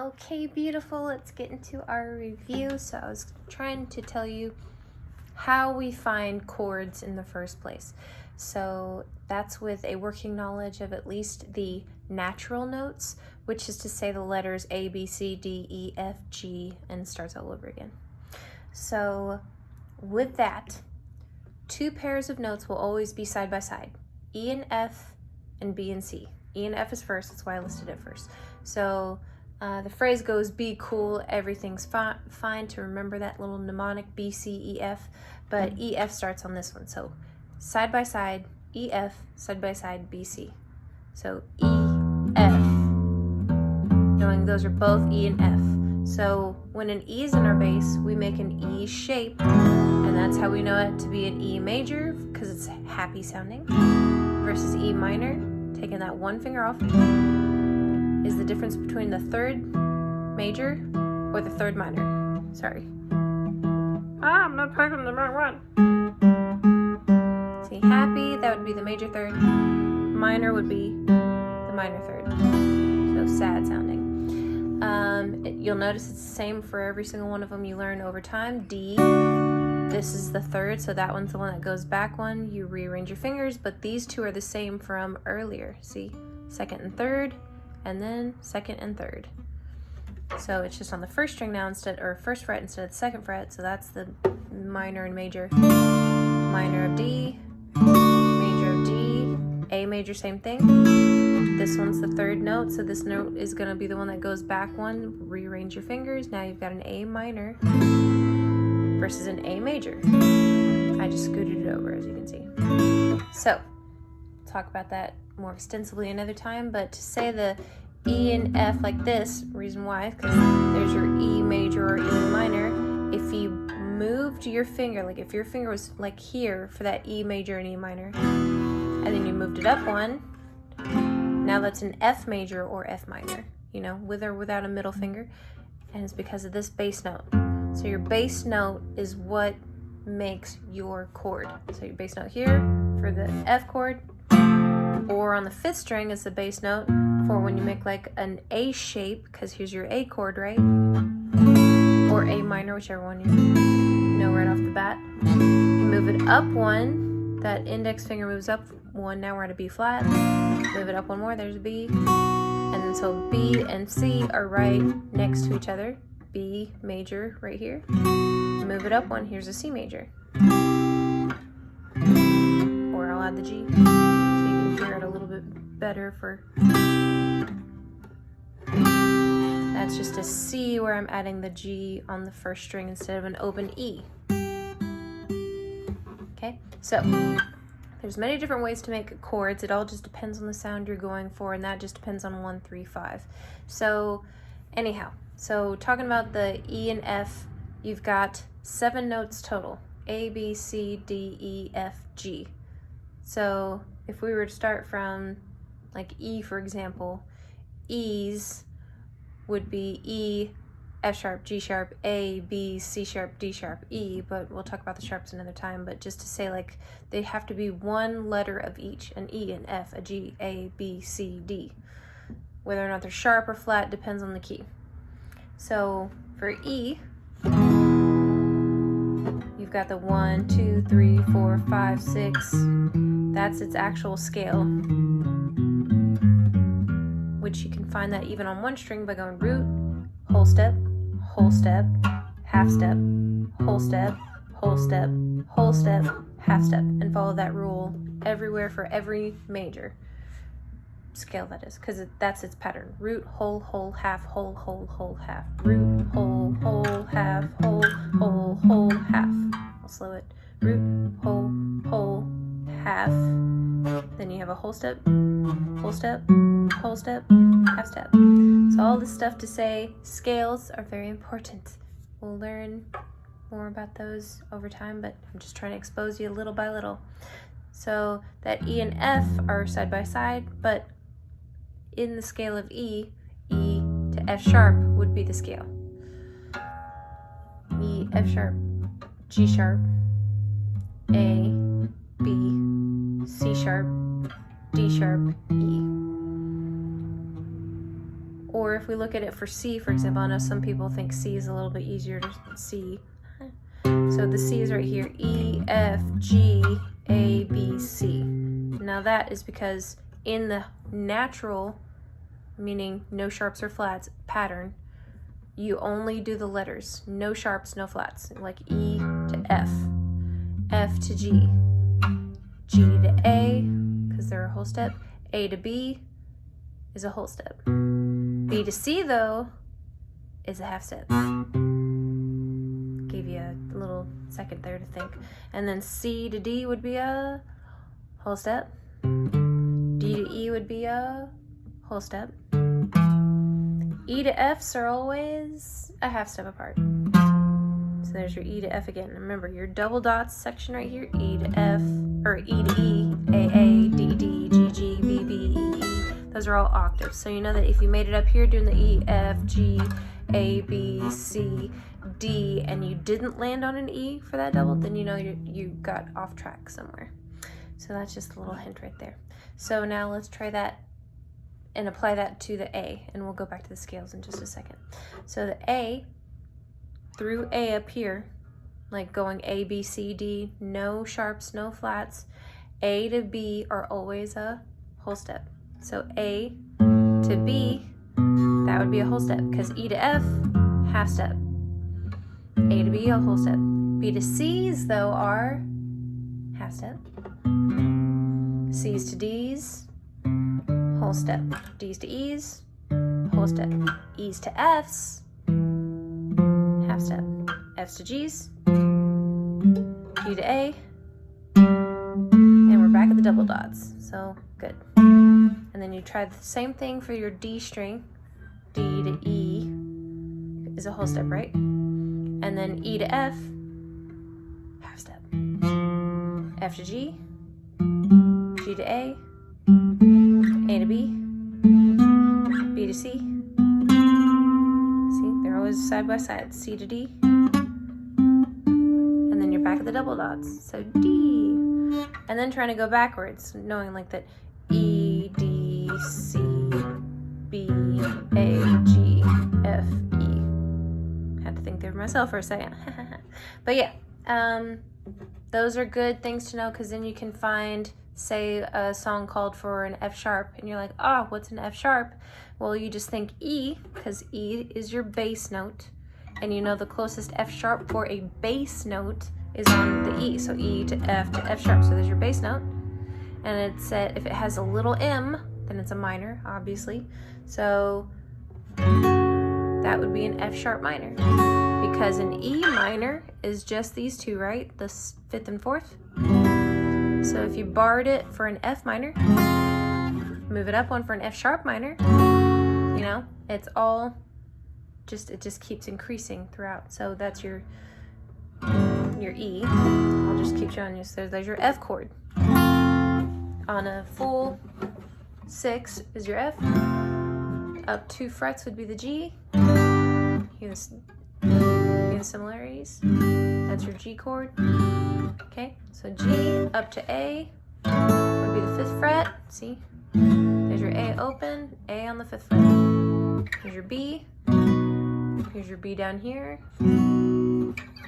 Okay, beautiful, let's get into our review. So I was trying to tell you how we find chords in the first place. So that's with a working knowledge of at least the natural notes, which is to say the letters A, B, C, D, E, F, G, and starts all over again. So with that, two pairs of notes will always be side by side, E and F and B and C. E and F is first, that's why I listed it first. So the phrase goes, be cool, everything's fine, to remember that little mnemonic B, C, E, F, but E, F starts on this one. So side by side, E, F, side by side, B, C. So E, F, knowing those are both E and F. So when an E is in our bass, we make an E shape, and that's how we know it to be an E major, because it's happy sounding, versus E minor, taking that one finger off, is the difference between the third major or the third minor. Sorry. I'm not picking the right one. See, happy, that would be the major third. Minor would be the minor third. So sad sounding. You'll notice it's the same for every single one of them you learn over time. D, this is the third, so that one's the one that goes back one. You rearrange your fingers, but these two are the same from earlier. See, second and third, and then second and third. So it's just on the first string now or first fret instead of the second fret, so that's the minor and major. Minor of D, major of D, A major, same thing. This one's the third note, so this note is gonna be the one that goes back one. Rearrange your fingers, now you've got an A minor versus an A major. I just scooted it over, as you can see. So, talk about that more extensively another time, but to say the E and F like this, reason why is because there's your E major or E minor. If you moved your finger, like if your finger was like here for that E major and E minor, and then you moved it up one, now that's an F major or F minor, you know, with or without a middle finger, and it's because of this bass note. So your bass note is what makes your chord. So your bass note here for the F chord, or on the fifth string is the bass note for when you make like an A shape, because here's your A chord, right? Or A minor, whichever one you know right off the bat. You move it up one, that index finger moves up one, now we're at a B flat. Move it up one more, there's a B. And then so B and C are right next to each other. B major right here. Move it up one, here's a C major. Or I'll add the G. Hear it a little bit better for that's just a C where I'm adding the G on the first string instead of an open E. Okay, so there's many different ways to make chords. It all just depends on the sound you're going for, and that just depends on 1, 3, 5. So anyhow, so talking about the E and F, you've got 7 notes total: A, B, C, D, E, F, G. So if we were to start from like E, for example, E's would be E, F sharp, G sharp, A, B, C sharp, D sharp, E, but we'll talk about the sharps another time. But just to say, like, they have to be one letter of each: an E, an F, a G, A, B, C, D. Whether or not they're sharp or flat depends on the key. So for E, you've got the 1, 2, 3, 4, 5, 6. That's its actual scale, which you can find that even on one string by going root, whole step, half step, whole step, whole step, whole step, half step, and follow that rule everywhere for every major scale, that is, because that's its pattern: root, whole, whole, half, whole, whole, whole, half, root, whole, whole, half, whole, whole, whole, half. I'll slow it: root, whole, whole, half. Then you have a whole step, whole step, whole step, half step. So all this stuff to say scales are very important. We'll learn more about those over time, but I'm just trying to expose you little by little. So that E and F are side by side, but in the scale of E, E to F sharp would be the scale. E, F sharp, G sharp, A, B, C sharp, D sharp, E. Or if we look at it for C, for example, I know some people think C is a little bit easier to see. So the C is right here, E, F, G, A, B, C. Now that is because in the natural, meaning no sharps or flats pattern, you only do the letters, no sharps, no flats, like E to F, F to G, G to A, because they're a whole step, A to B is a whole step. B to C, though, is a half step. Gave you a little second there to think. And then C to D would be a whole step. D to E would be a whole step. E to F's are always a half step apart. So there's your E to F again. Remember your double dots section right here, E to F, or E to E, A, D, D, G, G, B, B, E, E. Those are all octaves. So you know that if you made it up here doing the E, F, G, A, B, C, D, and you didn't land on an E for that double, then you know you got off track somewhere. So that's just a little hint right there. So now let's try that and apply that to the A, and we'll go back to the scales in just a second. So the A, through A up here, like going A, B, C, D, no sharps, no flats, A to B are always a whole step. So A to B, that would be a whole step, because E to F, half step. A to B, a whole step. B to C's, though, are half step. C's to D's, whole step. D's to E's, whole step. E's to F's, half step. F's to G's, G to A, and we're back at the double dots. So good. And then you try the same thing for your D string. D to E is a whole step, right? And then E to F, half step. F to G, G to A to B, B to C. See, they're always side by side. C to D. And then you're back at the double dots. So D. And then trying to go backwards, knowing like that E, D, C, B, A, G, F, E. Had to think there for myself for a second. But yeah, those are good things to know, because then you can find, say, a song called for an F sharp, and you're like, oh, what's an F sharp? Well, you just think E, because E is your bass note, and you know the closest F sharp for a bass note is on the E, so E to F sharp, so there's your bass note. And it said if it has a little M, then it's a minor, obviously. So that would be an F sharp minor, because an E minor is just these two, right? The 5th and 4th. So if you barred it for an F minor, move it up one for an F sharp minor, you know, it's all just, it just keeps increasing throughout. So that's your E. I'll just keep showing you. So there's your F chord. On a full 6 is your F. Up 2 frets would be the G. Here's the similarities. That's your G chord. Okay, so G up to A would be the 5th fret. See? There's your A open, A on the 5th fret. Here's your B. Here's your B down here.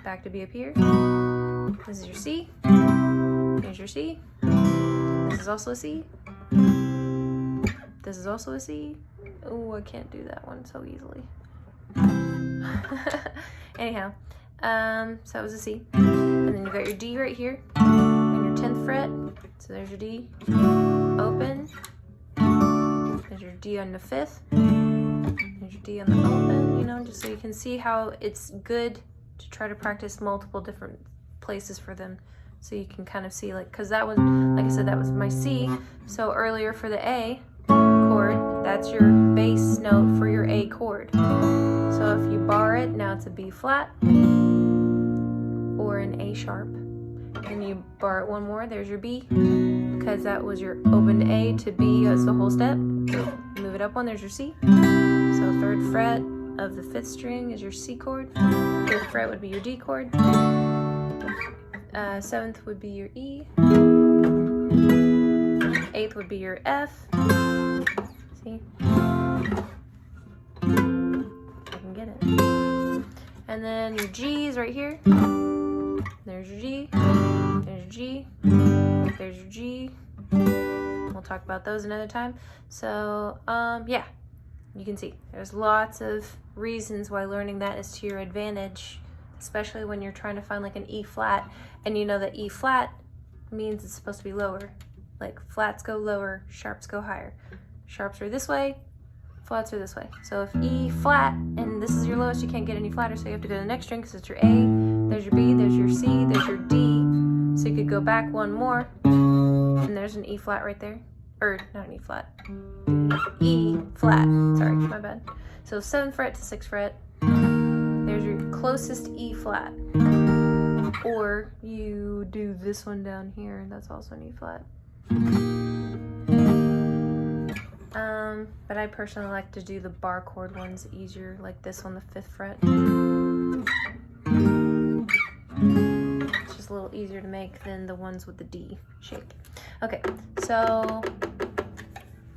Back to B up here. This is your C. Here's your C. This is also a C. This is also a C. Oh, I can't do that one so easily. Anyhow, so that was a C. And then you got your D right here on your 10th fret. So there's your D. Open. There's your D on the 5th. There's your D on the open, you know, just so you can see how it's good to try to practice multiple different places for them. So you can kind of see, like, because that was, like I said, that was my C. So earlier for the A chord, that's your bass note for your A chord. So if you bar it, now it's a B flat or an A sharp. And you bar it one more, there's your B, because that was your opened A to B as the whole step. Move it up one, there's your C. So 3rd fret of the 5th string is your C chord. 5th fret would be your D chord. 7th would be your E. 8th would be your F. See? And then your G is right here. There's your G. There's your G. There's your G. We'll talk about those another time. So, yeah, you can see there's lots of reasons why learning that is to your advantage, especially when you're trying to find like an E flat, and you know that E flat means it's supposed to be lower. Like flats go lower, sharps go higher. Sharps are this way, flats are this way. So if E flat, and this is your lowest, you can't get any flatter, so you have to go to the next string because it's your A, there's your B, there's your C, there's your D. So you could go back one more, and there's an E flat right there. Or not an E flat, E flat, sorry, my bad. So 7th fret to 6th fret, there's your closest E flat. Or you do this one down here, that's also an E flat. But I personally like to do the bar chord ones easier, like this on the 5th fret. It's just a little easier to make than the ones with the D shape. Okay, so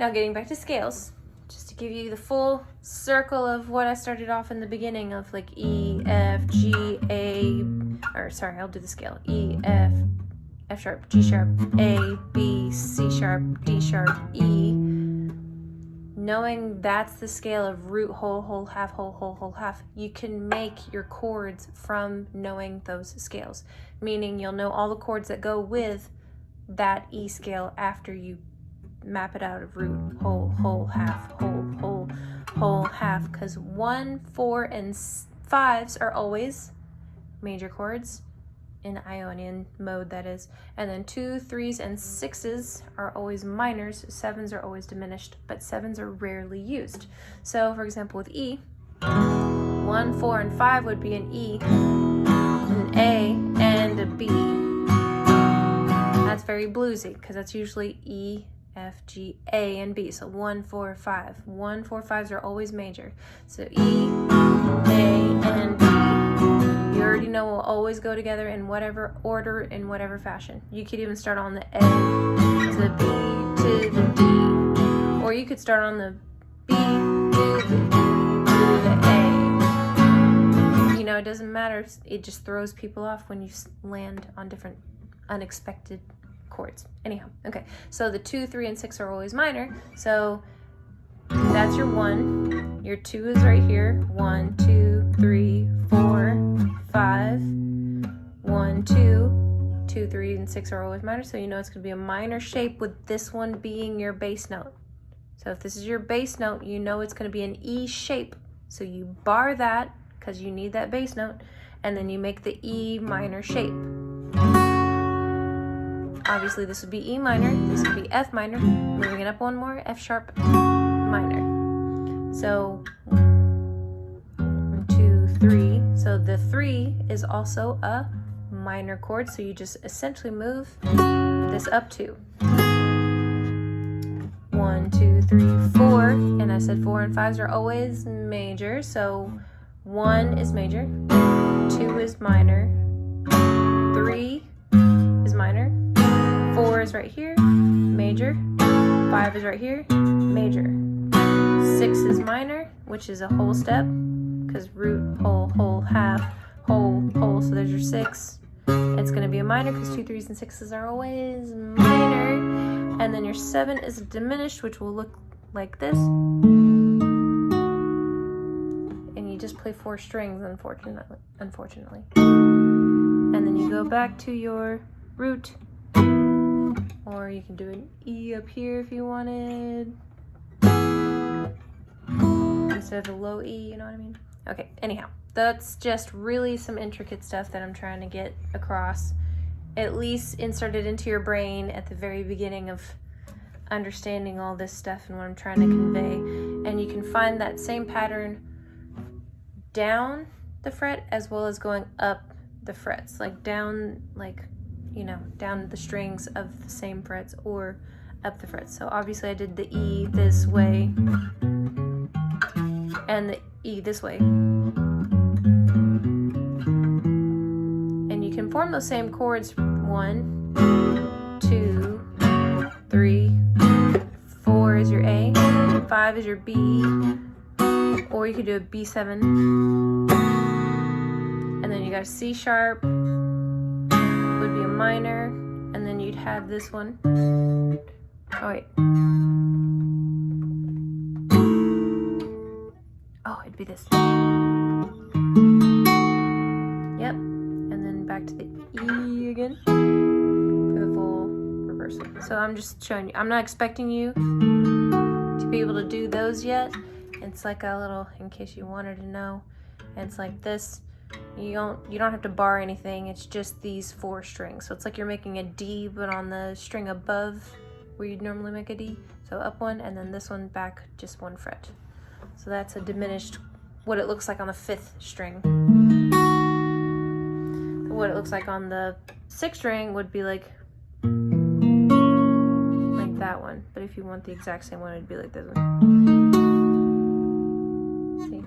now getting back to scales, just to give you the full circle of what I started off in the beginning of, like E, F, G, A, or sorry, I'll do the scale. E, F, F sharp, G sharp, A, B, C sharp, D sharp, E. Knowing that's the scale of root, whole, whole, half, whole, whole, whole, half, you can make your chords from knowing those scales. Meaning you'll know all the chords that go with that E scale after you map it out of root, whole, whole, half, whole, whole, whole, half. Because 1, 4, and 5s are always major chords in Ionian mode, that is. And then 2, 3s, and 6s are always minors. 7s are always diminished, but 7s are rarely used. So for example, with E, 1, 4, and 5 would be an E, an A, and a B. That's very bluesy because that's usually E, F, G, A, and B. So 1, 4, 5. 1, 4, 5s are always major. So E, A, and B. You already know will always go together in whatever order, in whatever fashion. You could even start on the A to the B to the D. Or you could start on the B to the D to the A. You know, it doesn't matter. It just throws people off when you land on different unexpected chords. Anyhow, okay. So the 2, 3, and 6 are always minor. So that's your 1. Your 2 is right here. 1, 2, 3, 4, 5. 1, 2. 2, 3, and 6 are always minor. So you know it's going to be a minor shape with this one being your bass note. So if this is your bass note, you know it's going to be an E shape. So you bar that because you need that bass note. And then you make the E minor shape. Obviously this would be E minor, this would be F minor, moving it up one more, F sharp minor. So 1, 2, 3. So the 3 is also a minor chord, so you just essentially move this up 2. 1, 2, 3, 4, and I said 4 and 5s are always major, so 1 is major, 2 is minor, 3 is minor, 4 is right here, major, 5 is right here, major, 6 is minor, which is a whole step, because root, whole, whole, half, whole, whole, so there's your 6. It's going to be a minor because 2, 3s, and 6s are always minor. And then your 7 is diminished, which will look like this. And you just play 4 strings, unfortunately. And then you go back to your root. Or you can do an E up here if you wanted. Instead of the low E, you know what I mean? Okay, anyhow, that's just really some intricate stuff that I'm trying to get across. At least insert it into your brain at the very beginning of understanding all this stuff and what I'm trying to convey. And you can find that same pattern down the fret as well as going up the frets. Like down, like, you know, down the strings of the same frets or up the frets. So obviously I did the E this way and the E this way. And you can form those same chords. 1, 2, 3, 4 is your A, 5 is your B, Or you could do a B7. And then you got a C sharp, would be a minor, and then you'd have this one. Oh wait. Oh, it'd be this. Yep. And then back to the E again for the full reversal. So I'm just showing you. I'm not expecting you to be able to do those yet. It's like a little, in case you wanted to know, and it's like this. You don't have to bar anything. It's just these 4 strings. So it's like you're making a D, but on the string above where you'd normally make a D. So up 1, and then this one back just 1 fret. So that's a diminished, what it looks like on the 5th string. What it looks like on the 6th string would be like that one. But if you want the exact same one, it'd be like this one. See?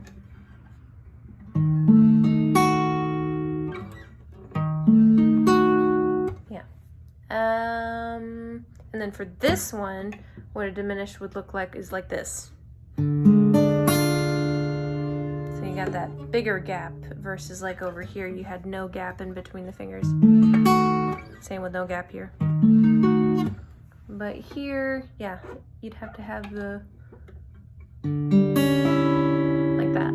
Yeah. And then for this one, what a diminished would look like is like this. So you got that bigger gap versus like over here you had no gap in between the fingers. Same with no gap here. But here, yeah, you'd have to have the like that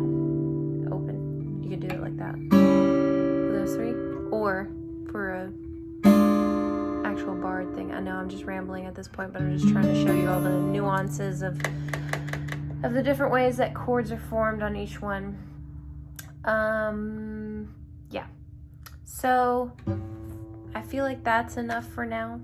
open. You could do it like that with those 3, or for a actual barred thing. I know I'm just rambling at this point, but I'm just trying to show you all the nuances of the different ways that chords are formed on each one. Yeah. So I feel like that's enough for now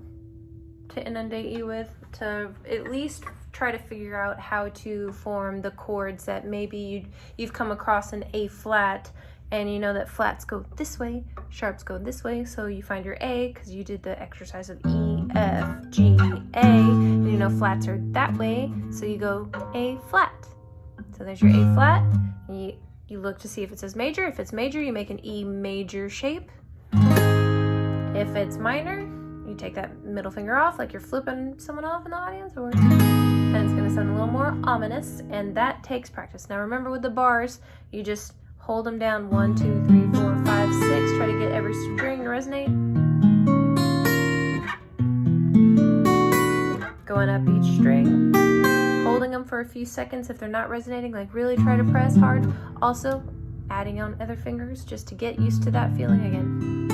to inundate you with, to at least try to figure out how to form the chords that maybe you've come across an A flat, and you know that flats go this way, sharps go this way, so you find your A because you did the exercise of E, F, G, A, and you know flats are that way, so you go A flat. So there's your A flat, and you look to see if it says major. If it's major, you make an E major shape. If it's minor, you take that middle finger off like you're flipping someone off in the audience, and it's going to sound a little more ominous, and that takes practice. Now remember, with the bars, you just hold them down 1, 2, 3, 4, 5, 6. Try to get every string to resonate. Going up each string, holding them for a few seconds if they're not resonating, like really try to press hard. Also, adding on other fingers just to get used to that feeling again.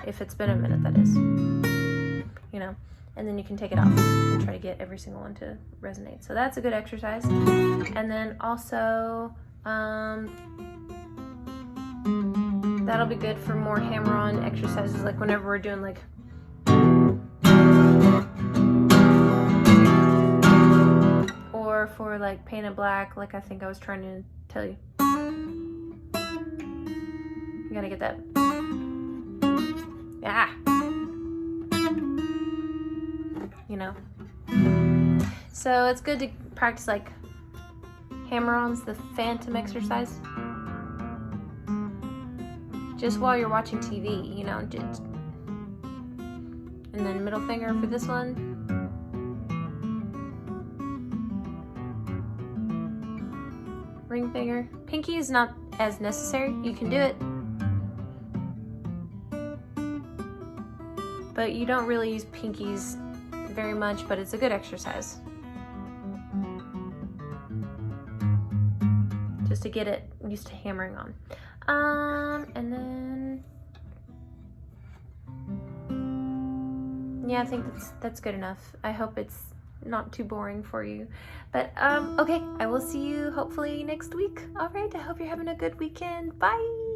If it's been a minute, that is. You know, and then you can take it off and try to get every single one to resonate. So that's a good exercise. And then also, that'll be good for more hammer-on exercises, like whenever we're doing like or for like painted black, like I think I was trying to tell you. You gotta get that. Ah! You know. So it's good to practice like hammer-ons, the phantom exercise. Just while you're watching TV, you know. And then middle finger for this one. Ring finger. Pinky is not as necessary. You can do it. But you don't really use pinkies very much, but it's a good exercise. Just to get it used to hammering on. And then, yeah, I think that's good enough. I hope it's not too boring for you. But, okay, I will see you hopefully next week. All right, I hope you're having a good weekend. Bye!